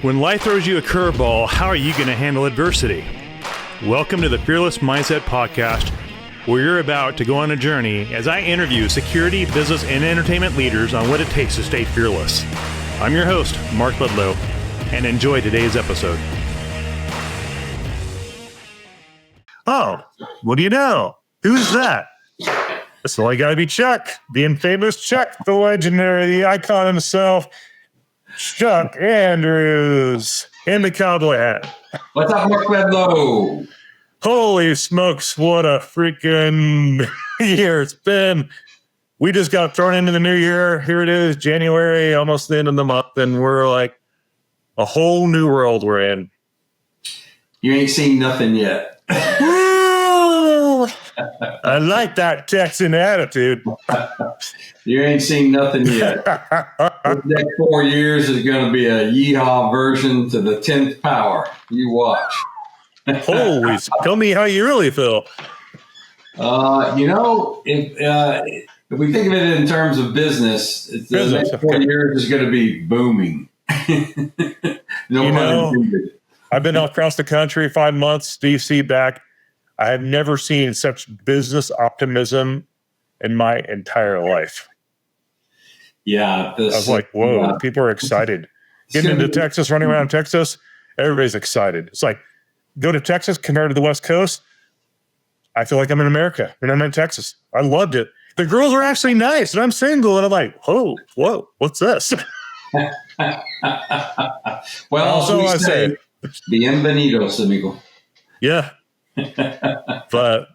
When life throws you a curveball, how are you going to handle adversity? Welcome to the Fearless Mindset Podcast, where you're about to go on a journey as I interview security, business, and entertainment leaders on what it takes to stay fearless. I'm your host, Mark Ledlow, and enjoy today's episode. Oh, what do you know? Who's that? It's only got to be Chuck, the infamous Chuck, the legendary, the icon himself, Chuck Andrews, in the cowboy hat. What's up, Mark Ledlow? Holy smokes, what a freaking year it's been. We just got thrown into the new year. Here it is, January, almost the end of the month, and we're like a whole new world we're in. You ain't seen nothing yet. I like that Texan attitude. You ain't seen nothing yet. The next 4 years is going to be a yeehaw version to the 10th power. You watch. Holy, tell me how you really feel. If we think of it in terms of business, the next 4 years is going to be booming. No pun intended. I've been across the country 5 months, DC back. I have never seen such business optimism in my entire life. Yeah. I was like, whoa, people are excited. Getting into Texas, running around Texas, everybody's excited. It's like, go to Texas compared to the West Coast. I feel like I'm in America and I'm in Texas. I loved it. The girls are actually nice and I'm single and I'm like, whoa, what's this? Well, so I say, bienvenidos, amigo. Yeah. But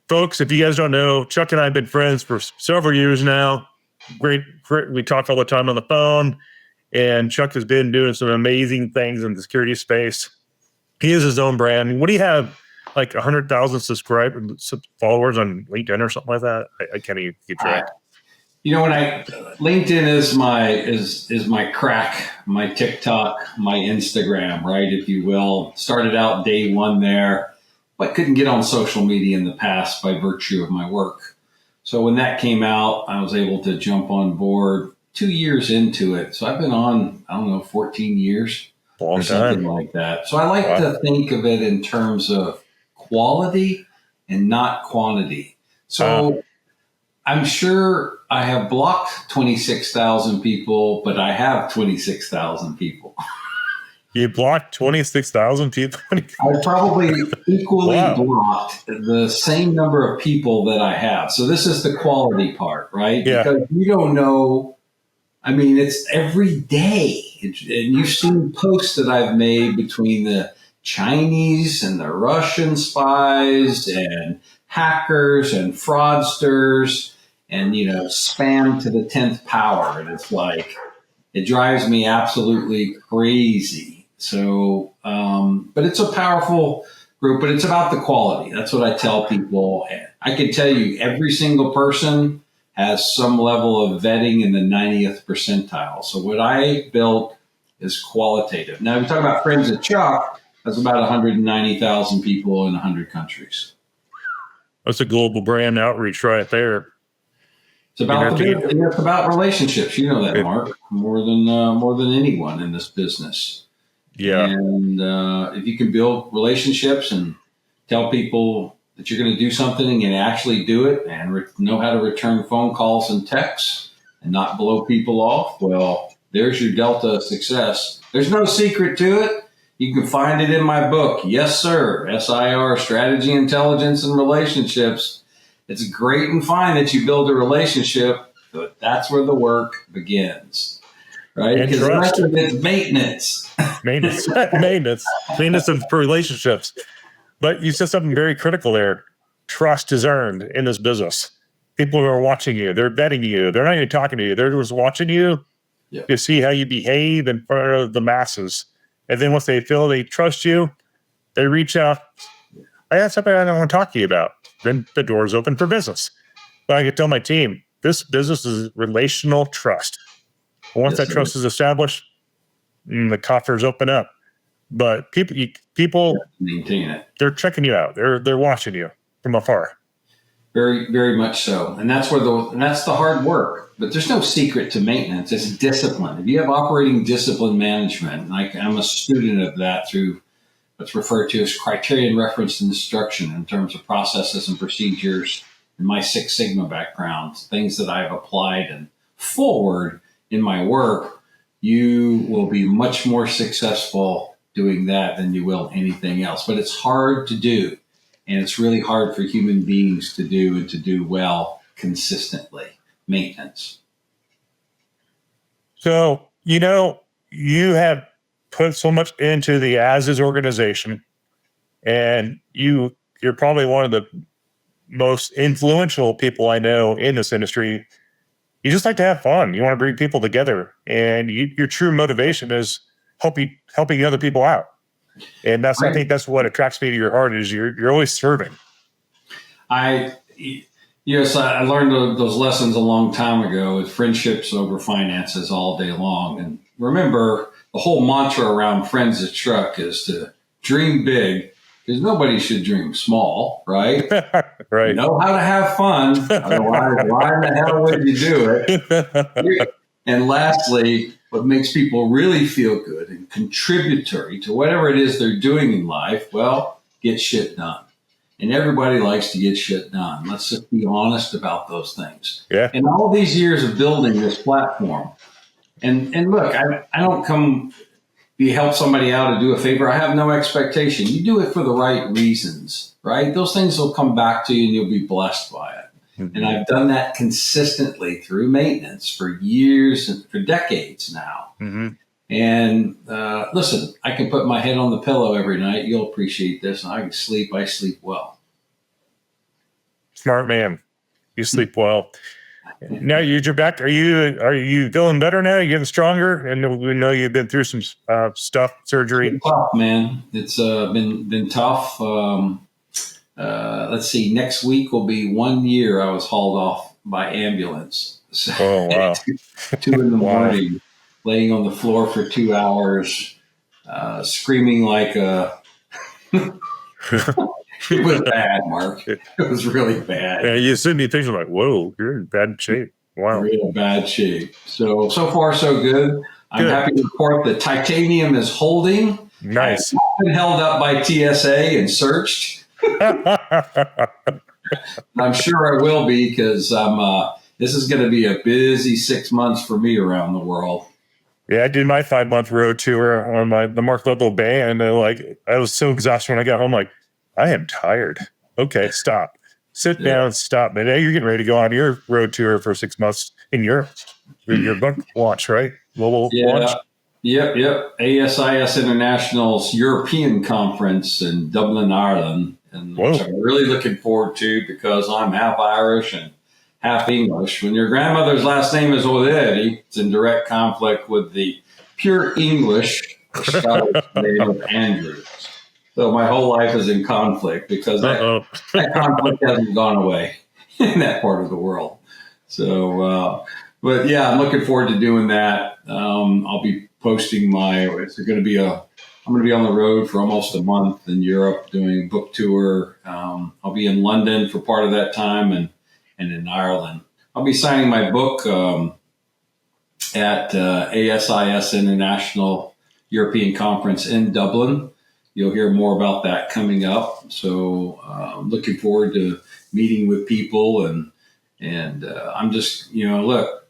folks, if you guys don't know, Chuck and I have been friends for several years now. Great. We talk all the time on the phone, and Chuck has been doing some amazing things in the security space. He has his own brand. What do you have? Like 100,000 followers on LinkedIn or something like that? I can't even keep track. LinkedIn is my crack, my TikTok, my Instagram, right? If you will. Started out day one there, but couldn't get on social media in the past by virtue of my work. So when that came out, I was able to jump on board 2 years into it. So I've been on, 14 years or something like that. So I like to think of it in terms of quality and not quantity. So I'm sure I have blocked 26,000 people, but I have 26,000 people. You blocked 26,000 people? I probably equally blocked the same number of people that I have. So this is the quality part, right? Yeah. Because you don't know. I mean, it's every day. And you've seen posts that I've made between the Chinese and the Russian spies and hackers and fraudsters and, spam to the 10th power. And it's like, it drives me absolutely crazy. So, but it's a powerful group, but it's about the quality. That's what I tell people. I can tell you every single person has some level of vetting in the 90th percentile. So what I built is qualitative. Now, we talk about Friends of Chuck. That's about 190,000 people in 100 countries. That's a global brand outreach right there. It's about relationships. You know that, Mark, more than anyone in this business. Yeah. And if you can build relationships and tell people that you're going to do something and actually do it and know how to return phone calls and texts and not blow people off, well, there's your delta of success. There's no secret to it. You can find it in my book. Yes, sir. SIR, Strategy, Intelligence, and Relationships. It's great and fine that you build a relationship, but that's where the work begins. Right? Because the rest of it's maintenance. Maintenance of relationships. But you said something very critical there. Trust is earned in this business. People are watching you. They're vetting you. They're not even talking to you. They're just watching you to see how you behave in front of the masses. And then once they feel they trust you, they reach out. I have something I don't want to talk to you about. Then the door's open for business. But I can tell my team, this business is relational trust. Once that trust is established, the coffers open up. But people maintain it. They're checking you out. They're watching you from afar. Very, very much so. And that's that's the hard work. But there's no secret to maintenance. It's discipline. If you have operating discipline management, like I'm a student of that through what's referred to as criterion referenced instruction in terms of processes and procedures and my Six Sigma background, things that I've applied and forward in my work, you will be much more successful doing that than you will anything else. But it's hard to do. And it's really hard for human beings to do and to do well consistently. Maintenance. So, you have put so much into the as-is organization, and you're probably one of the most influential people I know in this industry. You just like to have fun. You want to bring people together, and your true motivation is helping other people out. And I think that's what attracts me to your heart is you're always serving. Yes, I learned those lessons a long time ago with friendships over finances all day long. And remember, the whole mantra around Friends at Truck is to dream big, because nobody should dream small, right? Right. You know how to have fun. Otherwise, why in the hell would you do it? And lastly, what makes people really feel good and contributory to whatever it is they're doing in life, well, get shit done. And everybody likes to get shit done. Let's just be honest about those things. Yeah. And all these years of building this platform, and look, I don't come to help somebody out to do a favor. I have no expectation. You do it for the right reasons, right? Those things will come back to you and you'll be blessed by it. Mm-hmm. And I've done that consistently through maintenance for years and for decades now. Mm-hmm. And listen, I can put my head on the pillow every night. You'll appreciate this. And I can sleep. I sleep well. Smart man. You sleep well. Now you're back. Are you feeling better now? Are you getting stronger? And we know you've been through some stuff, surgery. It's tough, man. It's been tough. Let's see. Next week will be 1 year I was hauled off by ambulance. So, oh, wow. 2 in the morning. Laying on the floor for 2 hours, screaming like a... It was bad, Mark. It was really bad. Yeah, you send me things like, whoa, you're in bad shape. Wow. Real bad shape. So far, so good. I'm happy to report that titanium is holding. Nice. I've been held up by TSA and searched. I'm sure I will be, because this is going to be a busy 6 months for me around the world. Yeah, I did my 5-month road tour on the Mark Ledlow band, and I was so exhausted when I got home. Like, I am tired. Okay, stop. Sit down, stop. And you're getting ready to go on your road tour for 6 months in your book launch, right? Global launch. Yep. ASIS International's European Conference in Dublin, Ireland, and which I'm really looking forward to, because I'm half Irish and half English. When your grandmother's last name is O'Leary, it's in direct conflict with the pure English Scottish name of Andrews. So my whole life is in conflict, because that conflict hasn't gone away in that part of the world. So, but yeah, I'm looking forward to doing that. I'll be posting I'm going to be on the road for almost a month in Europe doing a book tour. I'll be in London for part of that time, and in Ireland. I'll be signing my book at ASIS International European Conference in Dublin. You'll hear more about that coming up. So I'm looking forward to meeting with people, and I'm just, look,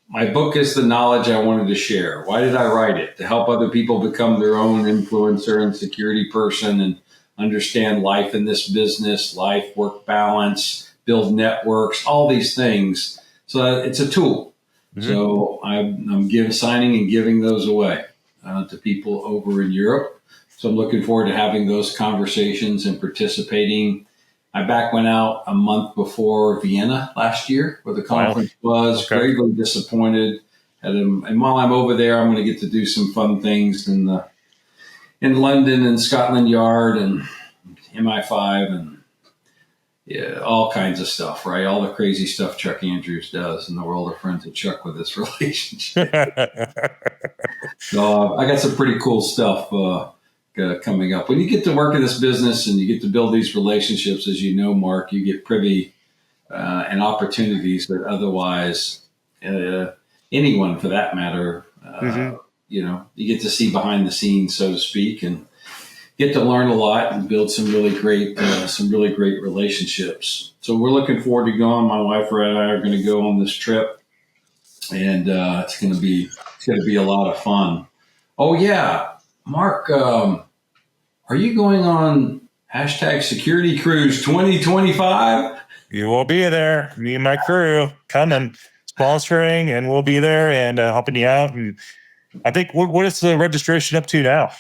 my book is the knowledge I wanted to share. Why did I write it? To help other people become their own influencer and security person and understand life in this business, life-work balance, build networks, all these things. So it's a tool. Mm-hmm. So I'm signing and giving those away to people over in Europe. So I'm looking forward to having those conversations and participating. I went out a month before Vienna last year, where the conference was. Okay. Gravely disappointed. And while I'm over there, I'm going to get to do some fun things in London and Scotland Yard and MI5 and all kinds of stuff, right? All the crazy stuff Chuck Andrews does in the world of Friends at Chuck with this relationship. So I got some pretty cool stuff coming up. When you get to work in this business and you get to build these relationships, as you know, Mark, you get privy and opportunities that otherwise anyone for that matter. You know, you get to see behind the scenes, so to speak, and get to learn a lot and build some really great relationships. So we're looking forward to going. My wife and I are going to go on this trip, and it's going to be a lot of fun. Oh yeah, Mark, are you going on #Security Cruise 2025? You will be there. Me and my crew coming, sponsoring, and we'll be there and helping you out. And I think what is the registration up to now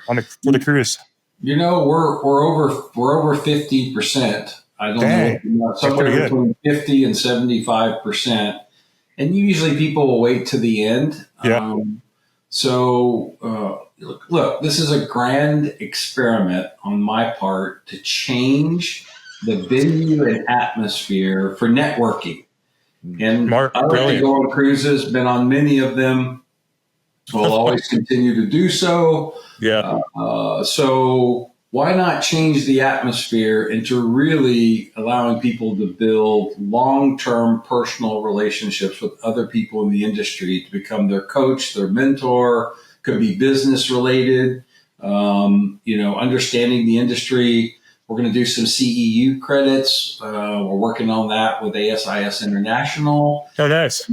for the cruise? You know, we're over 50%. I don't know, somewhere between 50 and 75%. And usually people will wait to the end. Yeah. Look, this is a grand experiment on my part to change the venue and atmosphere for networking. And Mark, I like to go on cruises, been on many of them. Will always continue to do so. Yeah. So why not change the atmosphere into really allowing people to build long-term personal relationships with other people in the industry to become their coach, their mentor, could be business related, understanding the industry. We're going to do some CEU credits. We're working on that with ASIS International. Oh, nice.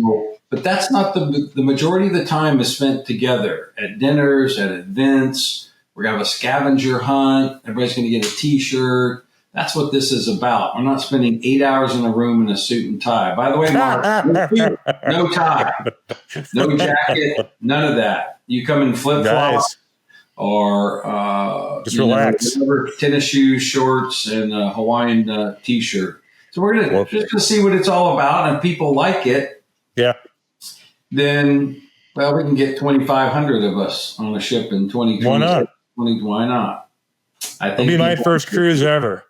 But that's not the majority of the time is spent together at dinners, at events. We're going to have a scavenger hunt. Everybody's going to get a T-shirt. That's what this is about. We're not spending 8 hours in a room in a suit and tie. By the way, Mark, no tie, no jacket, none of that. You come in flip-flops or just relax. Tennis shoes, shorts, and a Hawaiian T-shirt. So we're going to see what it's all about. And if people like it, then, well, we can get 2,500 of us on a ship in 2020. Why not? Why not? I think it'll be my first cruise ever.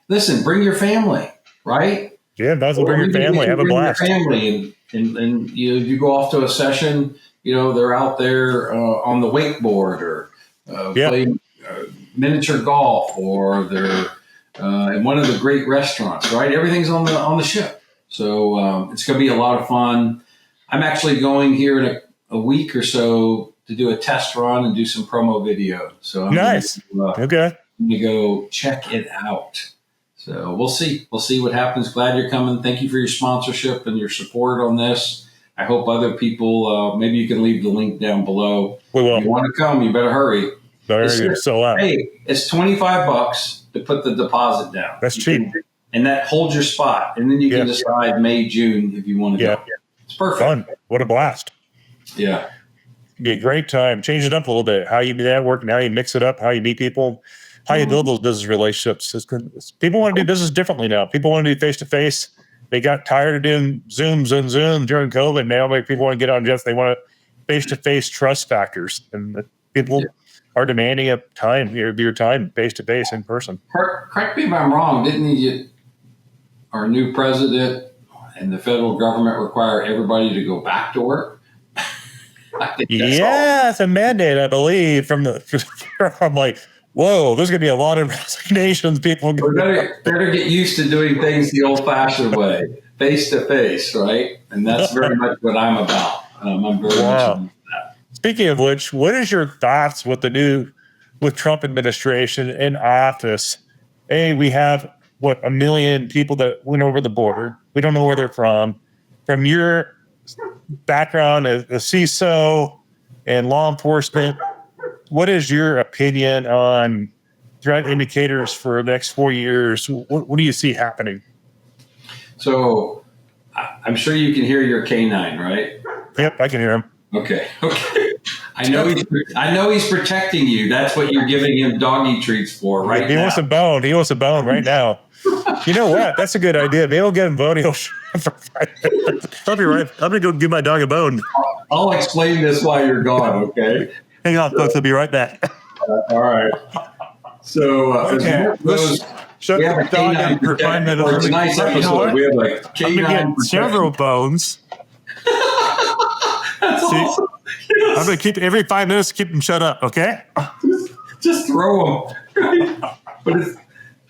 Listen, bring your family, right? Yeah, that's what bring your family. Have a blast. Your family, and you go off to a session. They're out there on the wakeboard or playing miniature golf, or they're in one of the great restaurants. Right, everything's on the ship, so it's going to be a lot of fun. I'm actually going here in a week or so to do a test run and do some promo video. So I'm nice. I'm going to go check it out. So we'll see. We'll see what happens. Glad you're coming. Thank you for your sponsorship and your support on this. I hope other people, maybe you can leave the link down below. We will. If you want to come, you better hurry. Hey, it's $25 to put the deposit down. That's cheap. And that holds your spot. And then you can decide May, June if you want to go. It's perfect. Fun. What a blast. Yeah. It'd be a great time. Change it up a little bit. How you network, how you mix it up, how you meet people, how you build those business relationships. People want to do business differently now. People want to do face-to-face. They got tired of doing Zooms and Zoom during COVID. Now people want to get on jets. They want face-to-face trust factors. And people are demanding your time face-to-face in person. Correct me if I'm wrong. Didn't our new president and the federal government require everybody to go back to work? It's a mandate, I believe. I'm like, whoa, there's going to be a lot of resignations. People better get used to doing things the old-fashioned way, face-to-face, right? And that's very much what I'm about. I'm very much into that. Speaking of which, what is your thoughts with Trump administration in office? We have, 1 million people that went over the border. We don't know where they're from. From your background as a CISO and law enforcement, what is your opinion on threat indicators for the next 4 years? What do you see happening? So I'm sure you can hear your canine, right? Yep, I can hear him. Okay. I know he's protecting you. That's what you're giving him doggy treats for, right? He wants a bone. He wants a bone right now. You know what? That's a good idea. Maybe we'll get him bone. I'll be right. I'm going to go give my dog a bone. I'll explain this while you're gone, okay? Hang on, folks. I'll be right back. All right. So, we have a canine protector. It's a nice episode. We have a canine protector. Several bones. That's awesome. Yes. I'm going to keep every 5 minutes, keep them shut up, okay? Just throw them. But it's,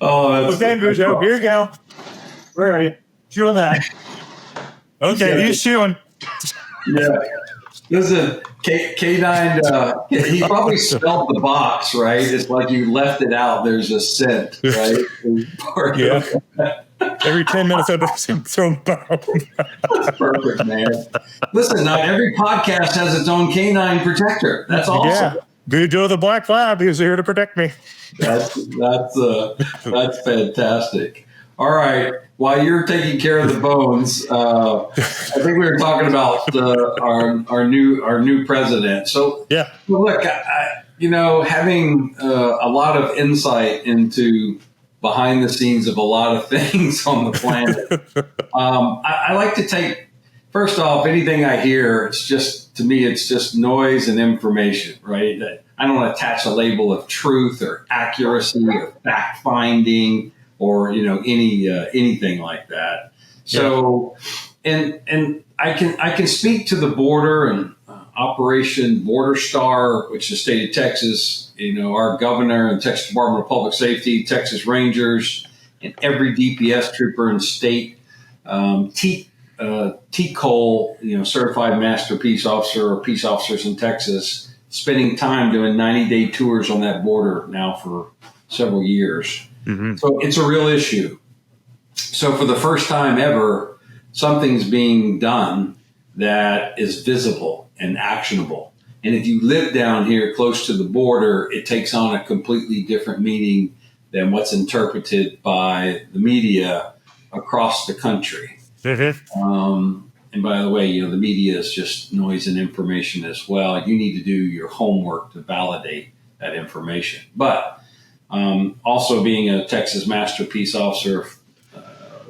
okay, Bujo, here you go. Where are you? Chewing that. Okay, he's chewing. Yeah. Listen, K9, he probably spelled the box, right? It's like you left it out. There's a scent, right? Yeah. Every 10 minutes, I'd throw a bone. That's perfect, man. Listen, not every podcast has its own canine protector. That's awesome. Yeah. Joe the Black Lab, he's here to protect me. That's fantastic. All right. While you're taking care of the bones, I think we were talking about our new president. So yeah, look, having a lot of insight into behind the scenes of a lot of things on the planet. I like to take, first off, anything I hear, it's just noise and information, right? I don't attach a label of truth or accuracy or fact finding or, anything like that. So, and I can speak to the border and Operation Border Star, which is the state of Texas, our governor and Texas Department of Public Safety, Texas Rangers, and every DPS trooper in the state, T. Cole, certified master peace officer or peace officers in Texas, spending time doing 90-day tours on that border now for several years. Mm-hmm. So it's a real issue. So for the first time ever, something's being done that is visible and actionable. And if you live down here close to the border, it takes on a completely different meaning than what's interpreted by the media across the country. Mm-hmm. And by the way, the media is just noise and information as well. You need to do your homework to validate that information. But also being a Texas Master Peace Officer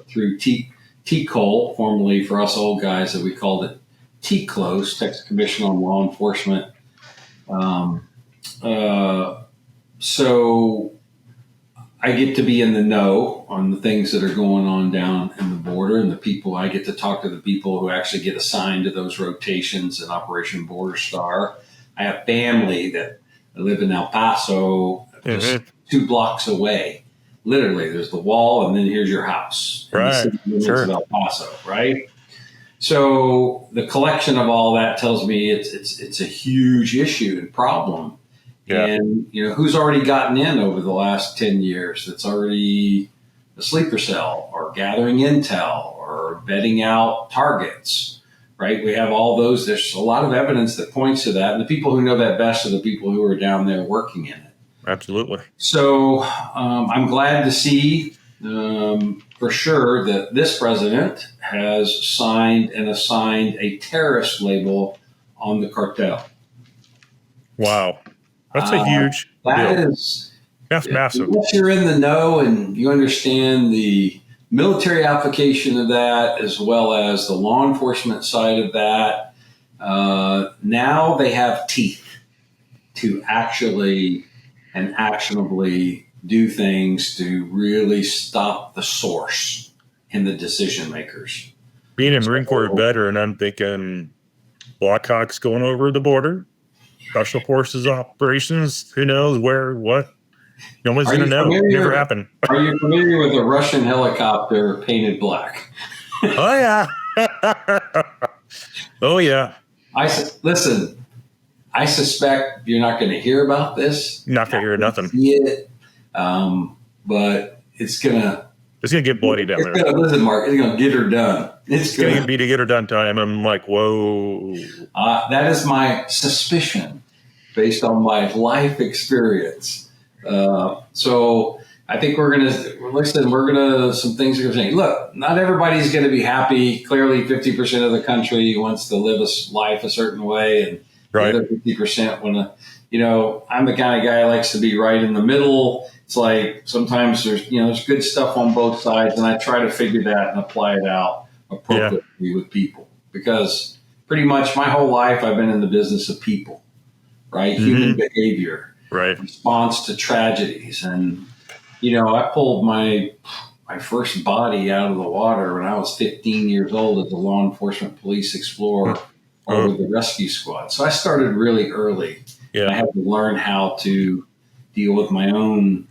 through T. Cole, formerly for us old guys that we called it T-Close, Texas Commission on Law Enforcement. So I get to be in the know on the things that are going on down in the border, and I get to talk to the people who actually get assigned to those rotations in Operation Border Star. I have family that live in El Paso, just 2 blocks away. Literally, there's the wall, and then here's your house. Right. Sure. Of El Paso, right? So the collection of all that tells me it's a huge issue and problem. Yeah. And, who's already gotten in over the last 10 years that's already a sleeper cell or gathering intel or vetting out targets, right? We have all those. There's a lot of evidence that points to that. And the people who know that best are the people who are down there working in it. Absolutely. So I'm glad to see for sure that this president has signed and assigned a terrorist label on the cartel. Wow. That's a huge deal. That's massive. Unless you're in the know and you understand the military application of that as well as the law enforcement side of that, now they have teeth to actually and actionably do things to really stop the source in the decision makers. Being a Marine Corps veteran, I'm thinking Blackhawks going over the border, Special Forces operations, who knows where, what? Nobody's going to know. Never happened. Are you familiar with a Russian helicopter painted black? Oh, yeah. Oh, yeah. Listen, I suspect you're not going to hear about this. Not going to hear nothing. See it, but it's going to get bloody down there. Listen, Mark, it's going to get her done. It's going to be to get her done time. I'm like, whoa. That is my suspicion based on my life experience. So I think some things are going to say, look, not everybody's going to be happy. Clearly 50% of the country wants to live a life a certain way. And right. The other 50% want to, I'm the kind of guy who likes to be right in the middle. It's like sometimes there's good stuff on both sides, and I try to figure that and apply it out appropriately with people, because pretty much my whole life I've been in the business of people, right? Mm-hmm. Human behavior, right? Response to tragedies. And, I pulled my first body out of the water when I was 15 years old as a law enforcement police explorer or with the rescue squad. So I started really early. Yeah. I had to learn how to deal with my own,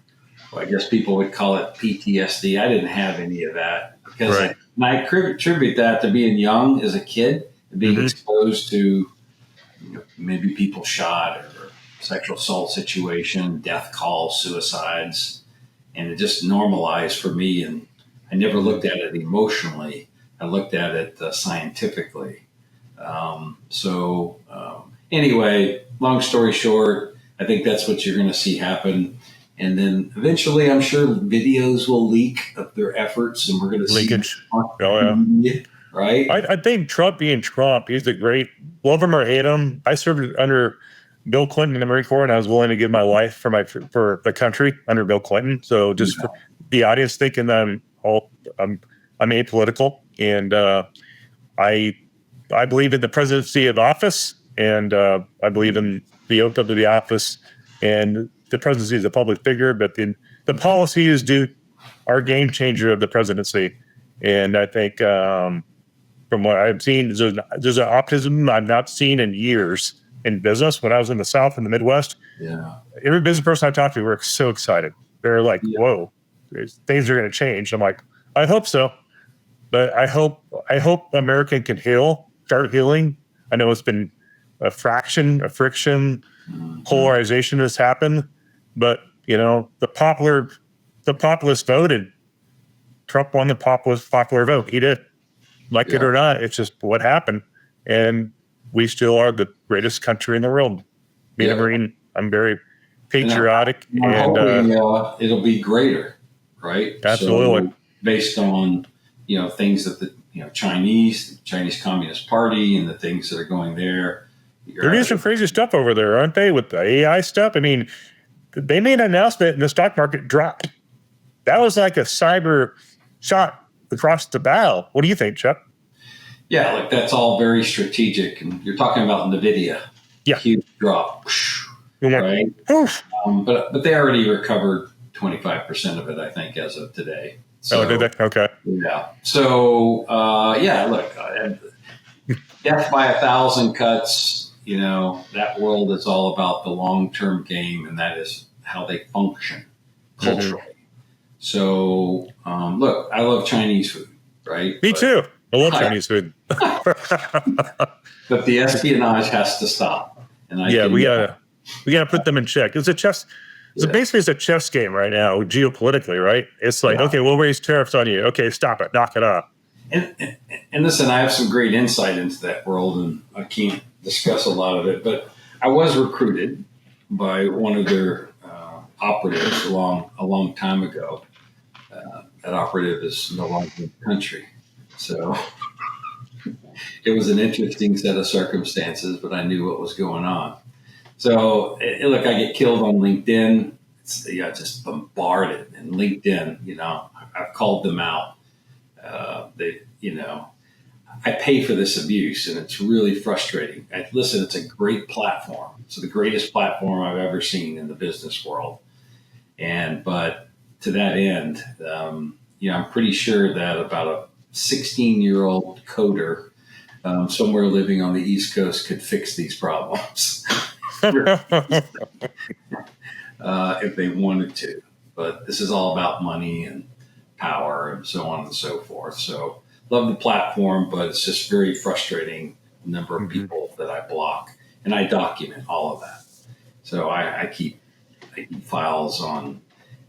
I guess people would call it PTSD. I didn't have any of that because I attribute that to being young as a kid being exposed to maybe people shot or sexual assault situation, death calls, suicides, and it just normalized for me. And I never looked at it emotionally. I looked at it scientifically. Anyway, long story short, I think that's what you're going to see happen. And then eventually, I'm sure videos will leak of their efforts, and we're going to leakage. See, right? I think Trump being Trump, he's a great, love him or hate him. I served under Bill Clinton in the Marine Corps, and I was willing to give my life for the country under Bill Clinton. So just for the audience thinking that I'm apolitical, and I believe in the presidency of office, and I believe in the oath of the office, and the presidency is a public figure, but the policies are a game changer of the presidency. And I think from what I've seen, there's an optimism I've not seen in years in business. When I was in the South and the Midwest, every business person I talked to were so excited. They're like, whoa, things are going to change. I'm like, I hope so. But I hope America can start healing. I know it's been a friction, polarization has happened, but the populace voted. Trump won the popular vote. He did, like it or not. It's just what happened, and we still are the greatest country in the world. Being a Marine, I'm very patriotic, and hoping it'll be greater, right? Absolutely. So based on things that the Chinese Communist Party and the things that are going there. They're doing some crazy stuff over there, aren't they? With the AI stuff. I mean, they made an announcement and the stock market dropped. That was like a cyber shot across the bow. What do you think, Chuck? Yeah, like that's all very strategic. And you're talking about NVIDIA. Yeah. Huge drop. Right? But they already recovered 25% of it, I think, as of today. So, did they? Okay. Yeah. So, look, death by 1,000 cuts, that world is all about the long-term game, and that is how they function culturally. So, look, I love Chinese food, right? Me too. I love Chinese food. But the espionage has to stop. And we gotta put them in check. It's a chess. So basically, it's a chess game right now, geopolitically, right? It's like, okay, we'll raise tariffs on you. Okay, stop it, knock it off. And listen, I have some great insight into that world, and I can't discuss a lot of it. But I was recruited by one of their operatives a long time ago. That operative is no longer in the country, so it was an interesting set of circumstances. But I knew what was going on. So, look, I get killed on LinkedIn. Just bombarded. And LinkedIn, I've called them out. I pay for this abuse, and it's really frustrating. Listen, it's a great platform. It's the greatest platform I've ever seen in the business world. But to that end, I'm pretty sure that about a 16-year-old coder somewhere living on the East Coast could fix these problems. If they wanted to, but this is all about money and power and so on and so forth. So love the platform, but it's just very frustrating the number of people that I block, and I document all of that. So I keep files on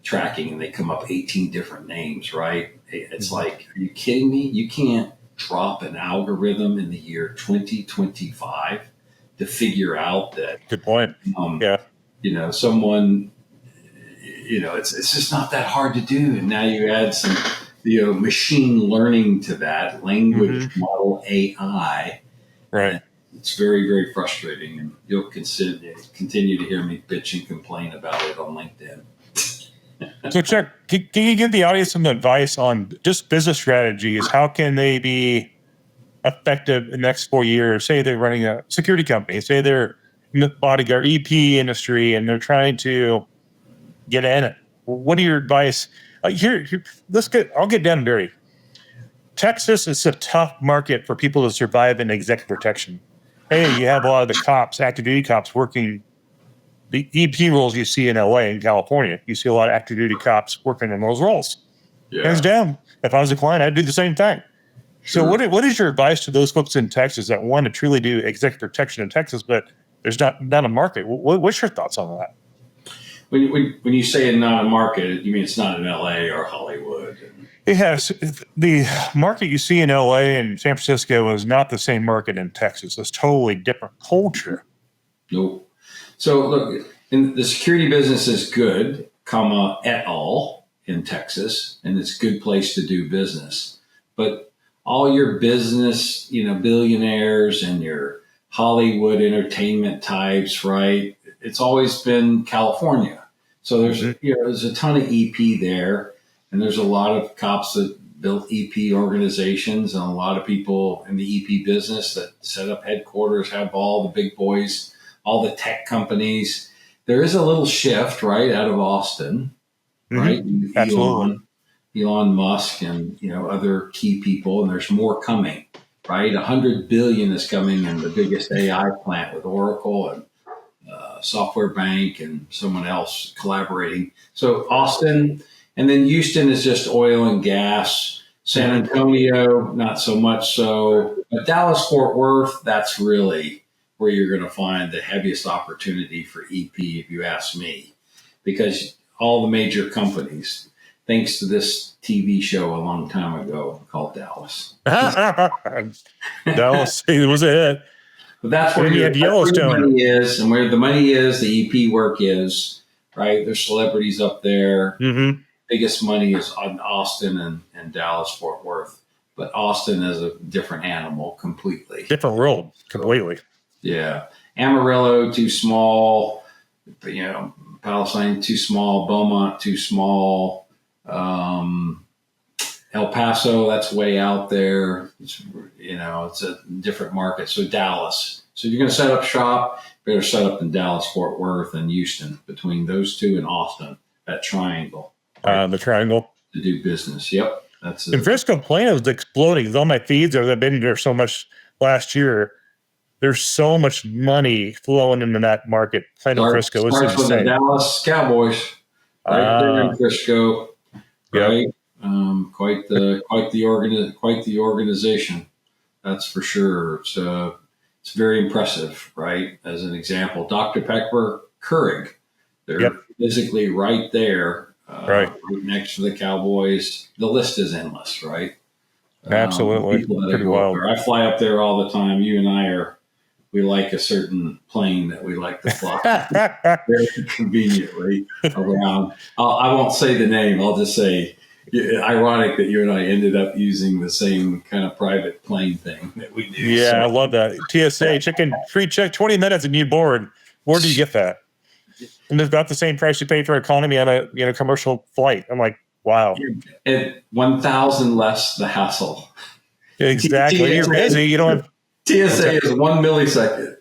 tracking, and they come up 18 different names, right? It's like, are you kidding me? You can't drop an algorithm in the year 2025 to figure out that. Good point. Someone, it's just not that hard to do. And now you add some, machine learning to that, language model AI. Right. It's very, very frustrating. And you'll continue to hear me bitch and complain about it on LinkedIn. So, Chuck, can you give the audience some advice on just business strategies? How can they be effective in the next 4 years? Say they're running a security company. Say they're in the bodyguard EP industry, and they're trying to get in it. What are your advice? I'll get down and dirty. Texas is a tough market for people to survive in executive protection. Hey, you have a lot of the cops, active duty cops working the EP roles you see in LA and California. You see a lot of active duty cops working in those roles. Hands down. If I was a client, I'd do the same thing. So what is your advice to those folks in Texas that want to truly do executive protection in Texas, but there's not a market? What's your thoughts on that? When you say not a market, you mean it's not in LA or Hollywood? Yes, the market you see in LA and San Francisco is not the same market in Texas. It's totally different culture. Nope. So look, the security business is good, et al. In Texas, and it's a good place to do business. But all your business, billionaires and your Hollywood entertainment types, right? It's always been California. So there's a ton of EP there, and there's a lot of cops that built EP organizations, and a lot of people in the EP business that set up headquarters, have all the big boys, all the tech companies. There is a little shift, right, out of Austin, right? Absolutely. Elon Musk and other key people, and there's more coming, right? $100 billion is coming in the biggest AI plant with Oracle and Software Bank and someone else collaborating. So Austin, and then Houston is just oil and gas. San Antonio, not so much so. But Dallas, Fort Worth, that's really where you're going to find the heaviest opportunity for EP, if you ask me, because all the major companies, thanks to this TV show a long time ago called Dallas. Dallas, it was a hit. But that's where the money is, and where the money is, the EP work is, right? There's celebrities up there. Biggest money is on Austin and Dallas, Fort Worth. But Austin is a different animal completely. Different world, completely. Yeah. Amarillo, too small. Palestine, too small. Beaumont, too small. El Paso, that's way out there. It's a different market. So Dallas. So if you're going to set up shop, better set up in Dallas, Fort Worth, and Houston. Between those two and Austin, that triangle. The triangle. To do business. Yep. That's it. And Frisco Plano is exploding. On my feeds, I've been there so much last year. There's so much money flowing into that market. Plano, Frisco. It's starts with the Dallas Cowboys. Right there in Frisco. Right. Yep. Quite the organization, that's for sure. It's very impressive, right? As an example, Dr. Pepper, Keurig, they're physically right there, right next to the Cowboys. The list is endless, right? Absolutely, pretty wild. I fly up there all the time. You and we like a certain plane that we like to fly very conveniently around. I won't say the name. I'll just say, ironic that you and I ended up using the same kind of private plane thing that we do. Yeah, I love that. TSA, free check, 20 minutes and you board. Where do you get that? And it's about the same price you pay for economy on a commercial flight. I'm like, wow. At 1,000 less the hassle. Exactly. You're busy. You don't have... TSA is 1 millisecond.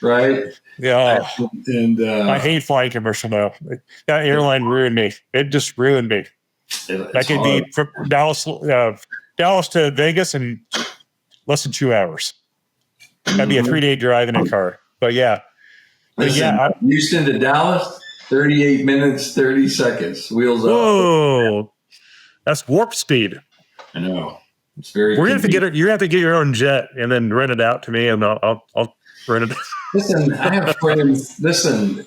Right? Yeah. And I hate flying commercial now. That airline ruined me. It just ruined me. I could be from Dallas to Vegas in less than 2 hours. That'd be a 3-day drive in a car. But yeah. Listen, Houston to Dallas, 38 minutes, 30 seconds. Wheels up. Whoa. That's warp speed. I know. It's very We're gonna have to get it. You have to get your own jet and then rent it out to me, and I'll rent it. Listen, I have friends. Listen,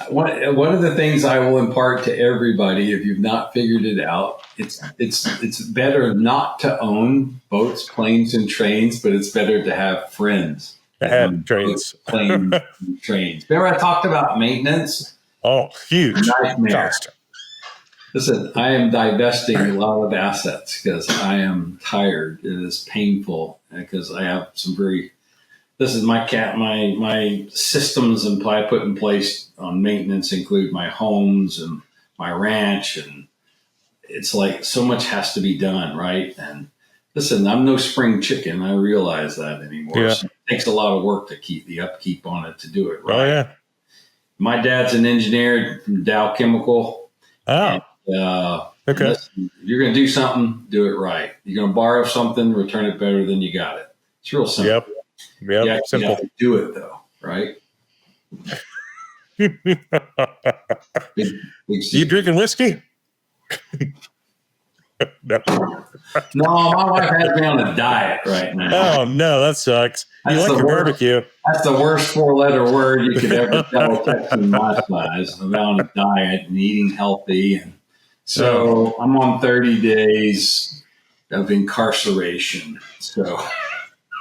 one of the things I will impart to everybody, if you've not figured it out, it's better not to own boats, planes, and trains, but it's better to have friends. Have trains, planes, and trains. Remember, I talked about maintenance. Oh, huge nightmare. Cost. Listen, I am divesting a lot of assets because I am tired. It is painful because I have some this is my systems and I put in place on maintenance include my homes and my ranch. And it's like so much has to be done, right? And listen, I'm no spring chicken. I realize that anymore. Yeah. So it takes a lot of work to keep the upkeep on it to do it right. Oh, yeah. My dad's an engineer from Dow Chemical. Oh. Okay. Listen, you're going to do something, do it right. You're going to borrow something, return it better than you got it. It's real simple. Yep. Simple. You have to do it though, right? You drinking whiskey? No, my wife has me on a diet right now. Oh, no, that sucks. You That's like the your worst. barbecue. That's the worst four-letter word you could ever tell a Texan my size. I'm on a diet and eating healthy. And so I'm on 30 days of incarceration. So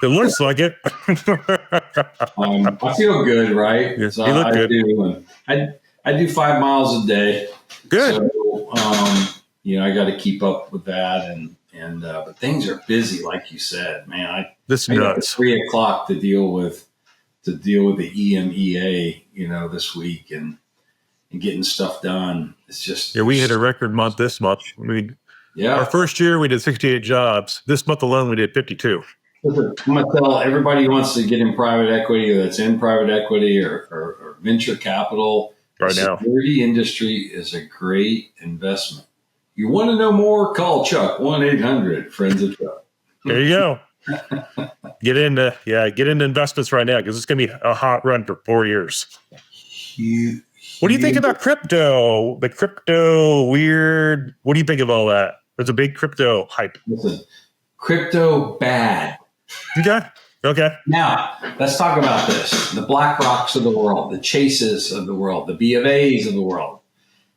It looks like it. I feel good, right? Yes, So you look I good. do. And I do 5 miles a day. Good. So, I got to keep up with that. But things are busy, like you said, man. This I got nuts. 3 o'clock to deal with the EMEA, this week and getting stuff done. It's just We hit a record month this month. Our first year we did 68 jobs. This month alone we did 52. I'm going to tell everybody who wants to get in private equity, or that's in private equity or venture capital. Right the now. security industry is a great investment. You want to know more? Call Chuck 1-800-Friends of Chuck. There you go. Get into investments right now because it's going to be a hot run for 4 years. What do you think about crypto? The crypto weird. What do you think of all that? There's a big crypto hype. Listen, crypto bad. Okay. Now, let's talk about this. The BlackRocks of the world, the Chases of the world, the B of A's of the world,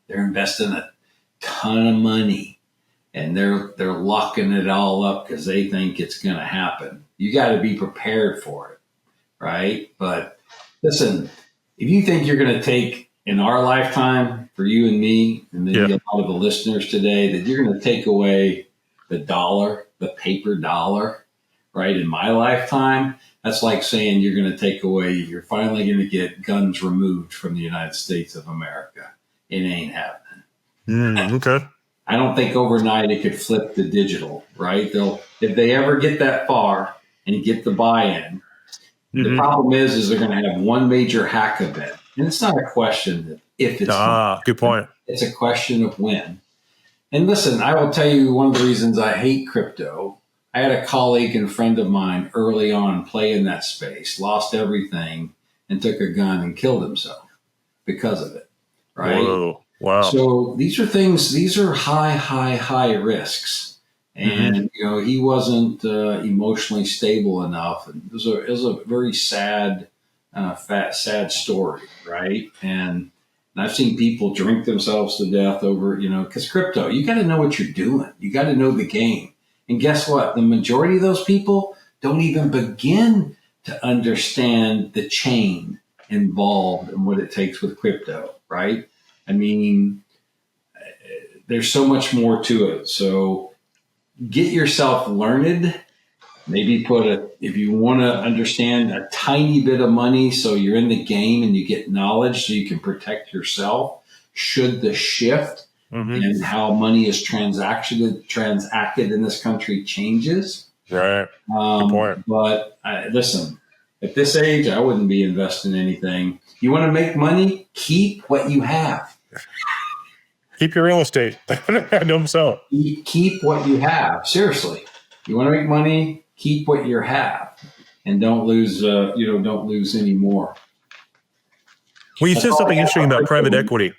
they're investing a ton of money and they're locking it all up because they think it's going to happen. You got to be prepared for it, right? But listen, if you think you're going to take in our lifetime, for you and me, and maybe a lot of the listeners today, that you're going to take away the dollar, the paper dollar, right? In my lifetime, that's like saying you're finally going to get guns removed from the United States of America. It ain't happening. Okay. I don't think overnight it could flip to digital, right? If they ever get that far and get the buy-in, the problem is they're going to have one major hack event. And it's not a question of if it's good point. It's a question of when. And listen, I will tell you one of the reasons I hate crypto. I had a colleague and friend of mine early on play in that space, lost everything, and took a gun and killed himself because of it. Right? Whoa. Wow. So these are high risks. And, he wasn't emotionally stable enough. And it was a very sad story, right? And I've seen people drink themselves to death over, because crypto, you got to know what you're doing. You got to know the game. And guess what? The majority of those people don't even begin to understand the chain involved and what it takes with crypto, right? I mean, there's so much more to it. So get yourself learned. Maybe if you want to understand a tiny bit of money so you're in the game and you get knowledge so you can protect yourself should the shift and how money is transacted in this country changes. Right. Good point. But listen, at this age, I wouldn't be investing in anything. You want to make money? Keep what you have. Keep your real estate. I know them so. Keep what you have. Seriously. You want to make money? Keep what you have, and don't lose. Don't lose any more. Well, you said something interesting about private equity.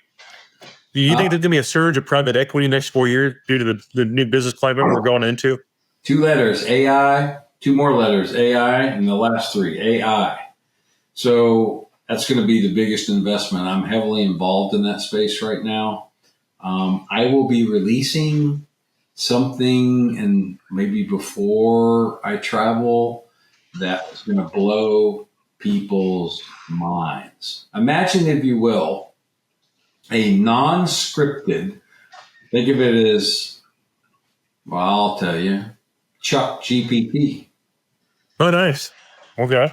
Do you think there's going to be a surge of private equity next 4 years due to the new business climate we're going into? 2 letters, AI. 2 more letters, AI, and the last 3, AI. So that's going to be the biggest investment. I'm heavily involved in that space right now. I will be releasing something, and maybe before I travel, that is going to blow people's minds. Imagine, if you will, a non-scripted, think of it as, well, I'll tell you, Chuck GPT. Oh, nice. Okay.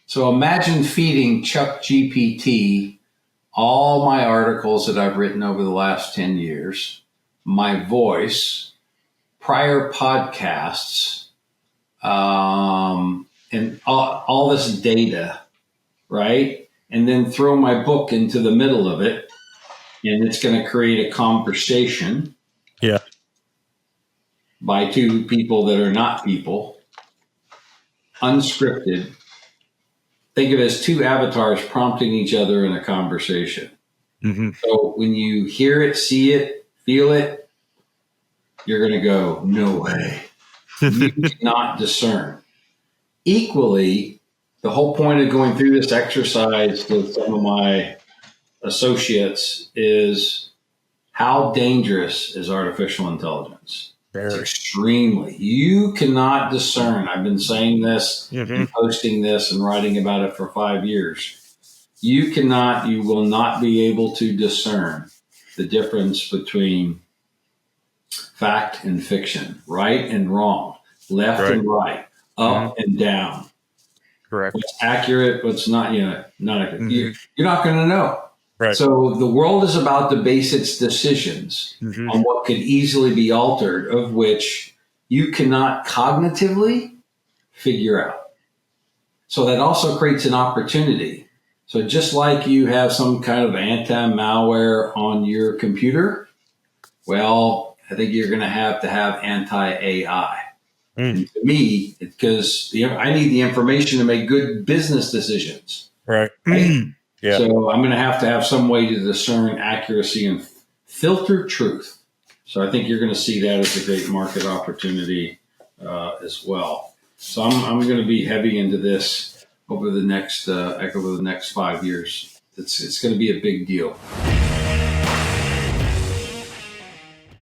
So imagine feeding Chuck GPT all my articles that I've written over the last 10 years, my voice, prior podcasts, and all this data, right? And then throw my book into the middle of it, and it's going to create a conversation by 2 people that are not people, unscripted. Think of it as 2 avatars prompting each other in a conversation. So when you hear it, see it, feel it, you're going to go, no way. You cannot discern. Equally, the whole point of going through this exercise with some of my associates is how dangerous is artificial intelligence? It's extremely. You cannot discern. I've been saying this and posting this and writing about it for 5 years. You will not be able to discern the difference between fact and fiction, right and wrong, left and right, up and down. Correct. What's accurate, what's not, not accurate. You're not going to know. Right. So the world is about to base its decisions on what could easily be altered, of which you cannot cognitively figure out. So that also creates an opportunity. So just like you have some kind of anti-malware on your computer, well, I think you're going to have anti-AI. And to me, because I need the information to make good business decisions. Right? Yeah. So I'm going to have some way to discern accuracy and filter truth. So I think you're going to see that as a great market opportunity as well. So I'm going to be heavy into this over the next 5 years. It's going to be a big deal.